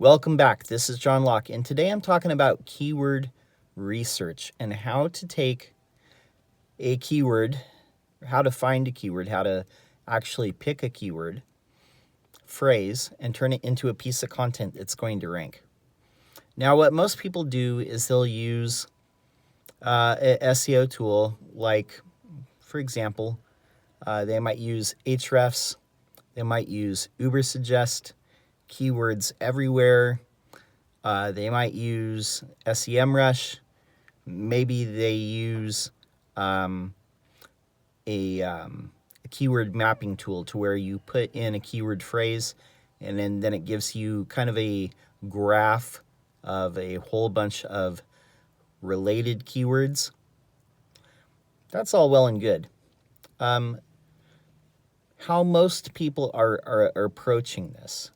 Welcome back. This is John Locke, and today I'm talking about keyword research and how to take a keyword, how to find a keyword, how to actually pick a keyword phrase and turn it into a piece of content that's going to rank. Now, what most people do is they'll use an SEO tool like, for example, they might use Ahrefs, they might use Ubersuggest, Keywords Everywhere. They might use SEMrush. Maybe they use a keyword mapping tool to where you put in a keyword phrase and then it gives you kind of a graph of a whole bunch of related keywords. That's all well and good. How most people are approaching this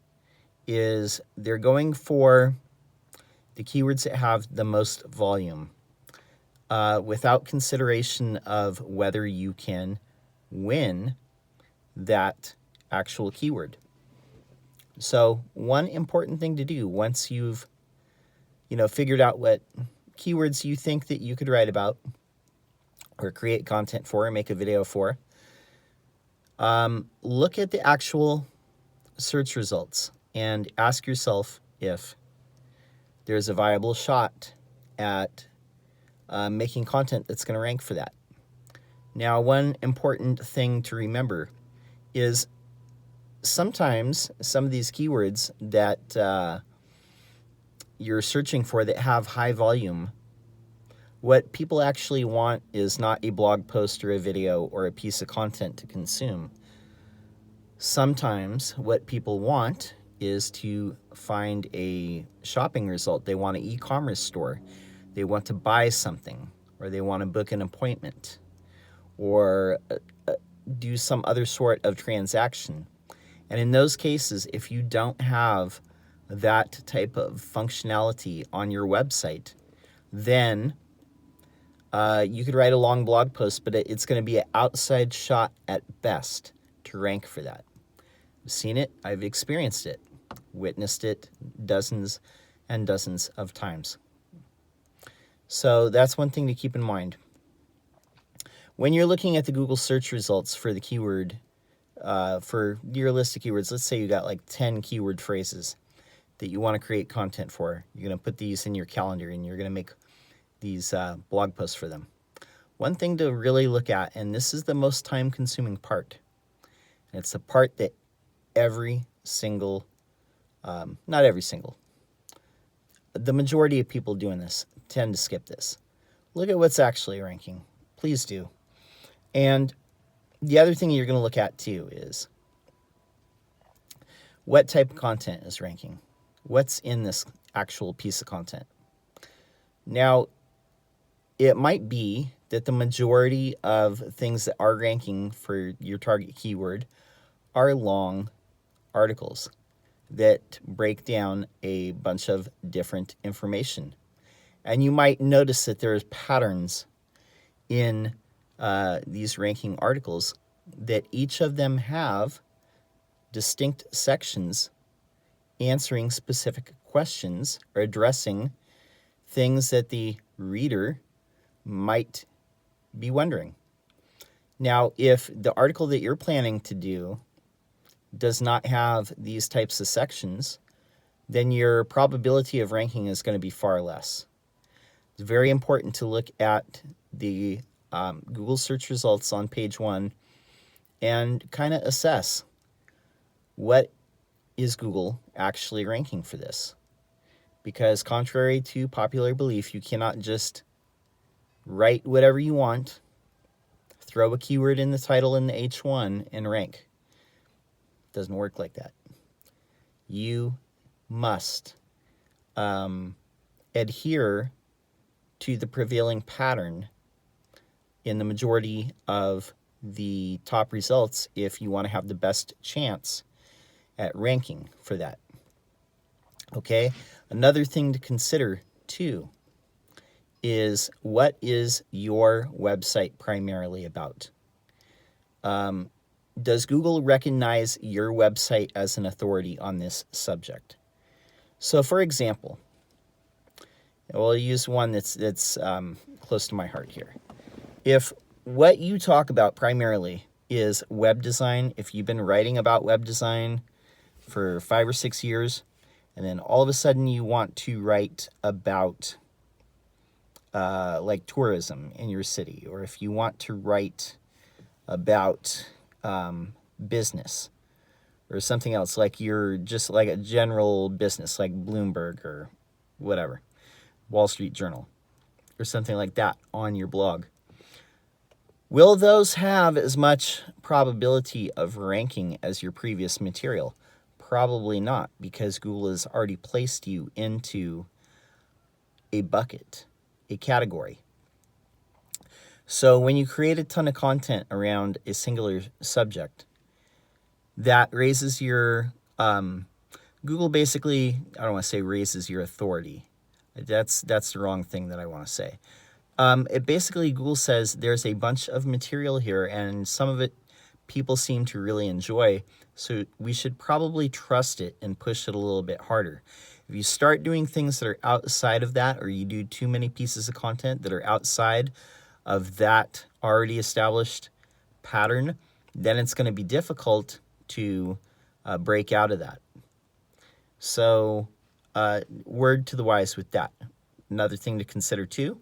is they're going for the keywords that have the most volume without consideration of whether you can win that actual keyword. So one important thing to do once you've figured out what keywords you think that you could write about or create content for or make a video for, look at the actual search results and ask yourself if there's a viable shot at making content that's going to rank for that. Now, one important thing to remember is sometimes some of these keywords that you're searching for that have high volume, what people actually want is not a blog post or a video or a piece of content to consume. Sometimes what people want is to find a shopping result. They want an e-commerce store. They want to buy something, or they want to book an appointment, or do some other sort of transaction. And in those cases, if you don't have that type of functionality on your website, then you could write a long blog post, but it's going to be an outside shot at best to rank for that. I've seen it. I've experienced it. Witnessed it dozens and dozens of times. So that's one thing to keep in mind. When you're looking at the Google search results for the keyword, for your list of keywords, let's say you got like 10 keyword phrases that you want to create content for. You're going to put these in your calendar and you're going to make these blog posts for them. One thing to really look at, and this is the most time-consuming part, and it's the part that the majority of people doing this tend to skip this. Look at what's actually ranking. Please do. And the other thing you're going to look at too is what type of content is ranking. What's in this actual piece of content? Now, it might be that the majority of things that are ranking for your target keyword are long articles that break down a bunch of different information. And you might notice that there's patterns in these ranking articles, that each of them have distinct sections answering specific questions or addressing things that the reader might be wondering. Now, if the article that you're planning to do does not have these types of sections, then your probability of ranking is going to be far less. It's very important to look at the Google search results on page 1 and kind of assess what is Google actually ranking for this. Because contrary to popular belief, you cannot just write whatever you want, throw a keyword in the title in the H1 and rank. Doesn't work like that. You must adhere to the prevailing pattern in the majority of the top results if you want to have the best chance at ranking for that. Okay? Another thing to consider too is, what is your website primarily about? Does Google recognize your website as an authority on this subject? So, for example, we'll use one that's close to my heart here. If what you talk about primarily is web design, if you've been writing about web design for 5 or 6 years, and then all of a sudden you want to write about like tourism in your city, or if you want to write about business or something else, like you're just like a general business, like Bloomberg or whatever, Wall Street Journal, or something like that on your blog. Will those have as much probability of ranking as your previous material? Probably not, because Google has already placed you into a bucket, a category. So when you create a ton of content around a singular subject, that raises your, Google basically, I don't want to say raises your authority. That's the wrong thing that I want to say. It basically, Google says there's a bunch of material here, and some of it people seem to really enjoy, so we should probably trust it and push it a little bit harder. If you start doing things that are outside of that, or you do too many pieces of content that are outside of that already established pattern, then it's going to be difficult to break out of that. So, word to the wise with that. Another thing to consider too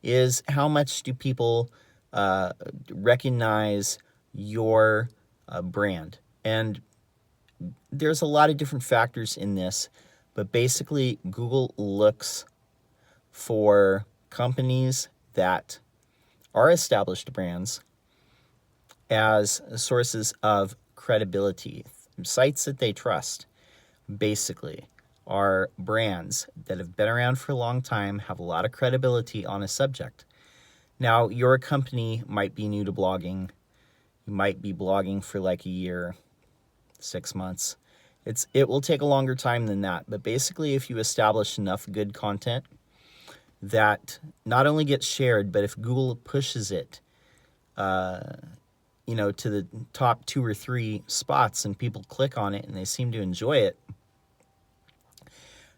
is how much do people recognize your brand? And there's a lot of different factors in this, but basically Google looks for companies that are established brands as sources of credibility. Sites that they trust, basically, are brands that have been around for a long time, have a lot of credibility on a subject. Now, your company might be new to blogging. You might be blogging for like a year, 6 months. It will take a longer time than that. But basically, if you establish enough good content that not only gets shared, but if Google pushes it, to the top 2 or 3 spots and people click on it and they seem to enjoy it,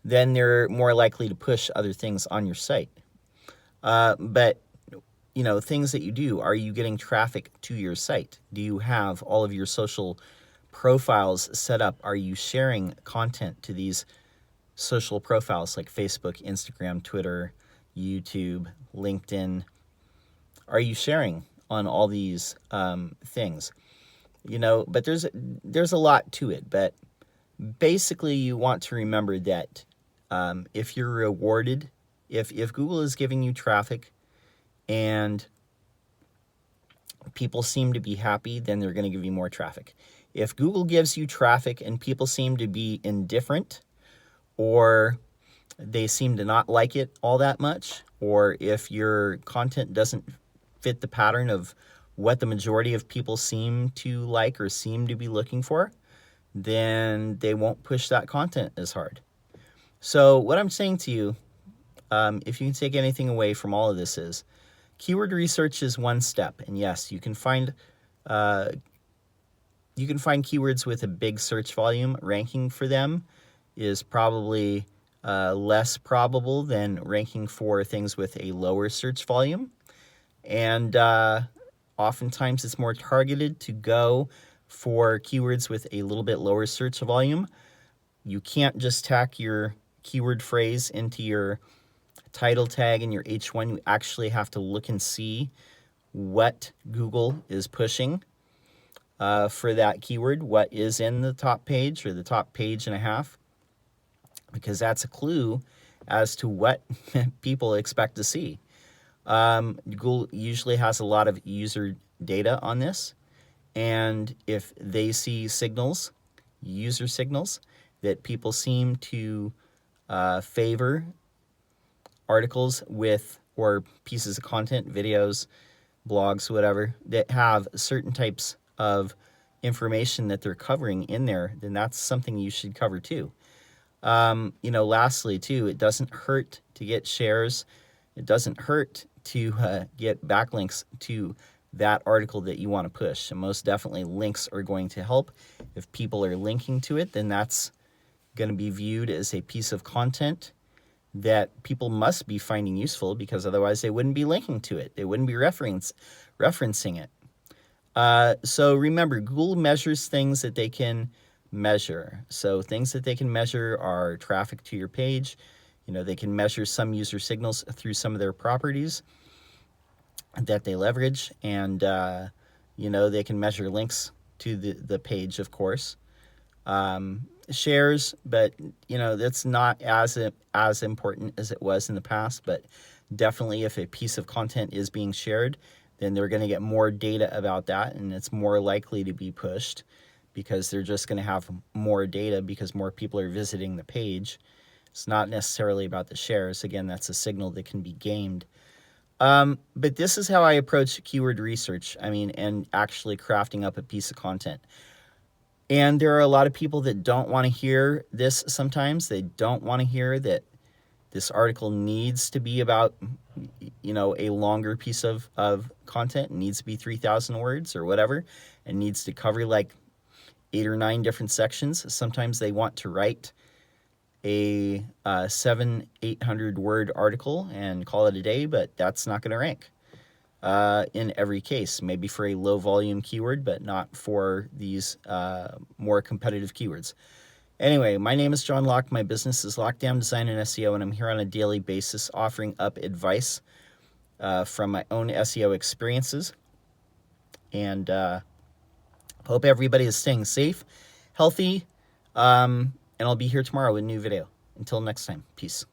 then they're more likely to push other things on your site. But things that you do, are you getting traffic to your site? Do you have all of your social profiles set up? Are you sharing content to these social profiles like Facebook, Instagram, Twitter, YouTube, LinkedIn? Are you sharing on all these things? But there's a lot to it. But basically, you want to remember that if you're rewarded, if Google is giving you traffic and people seem to be happy, then they're going to give you more traffic. If Google gives you traffic and people seem to be indifferent, or they seem to not like it all that much, or if your content doesn't fit the pattern of what the majority of people seem to like or seem to be looking for, then they won't push that content as hard. So what I'm saying to you, if you can take anything away from all of this, is keyword research is one step. And yes, you can find keywords with a big search volume. Ranking for them is probably less probable than ranking for things with a lower search volume. And oftentimes it's more targeted to go for keywords with a little bit lower search volume. You can't just tack your keyword phrase into your title tag and your H1. You actually have to look and see what Google is pushing for that keyword, what is in the top page or the top page and a half, because that's a clue as to what people expect to see. Google usually has a lot of user data on this, and if they see signals, user signals, that people seem to favor articles with, or pieces of content, videos, blogs, whatever, that have certain types of information that they're covering in there, then that's something you should cover too. Lastly too, it doesn't hurt to get shares. It doesn't hurt to get backlinks to that article that you want to push. And most definitely links are going to help. If people are linking to it, then that's going to be viewed as a piece of content that people must be finding useful, because otherwise they wouldn't be linking to it. They wouldn't be referencing it. So remember, Google measures things that they can measure. So things that they can measure are traffic to your page. They can measure some user signals through some of their properties that they leverage. And, they can measure links to the page, of course. Shares, but, that's not as important as it was in the past. But definitely if a piece of content is being shared, then they're going to get more data about that, and it's more likely to be pushed because they're just going to have more data because more people are visiting the page. It's not necessarily about the shares. Again, that's a signal that can be gamed. But this is how I approach keyword research, and actually crafting up a piece of content. And there are a lot of people that don't want to hear this sometimes. They don't want to hear that this article needs to be about, a longer piece of content. It needs to be 3,000 words or whatever. It needs to cover like 8 or 9 different sections. Sometimes they want to write a 700-800 word article and call it a day, but that's not going to rank in every case. Maybe for a low volume keyword, but not for these more competitive keywords. Anyway, my name is John Locke. My business is Lockdown Design and SEO, and I'm here on a daily basis offering up advice from my own SEO experiences. And hope everybody is staying safe, healthy, and I'll be here tomorrow with a new video. Until next time, peace.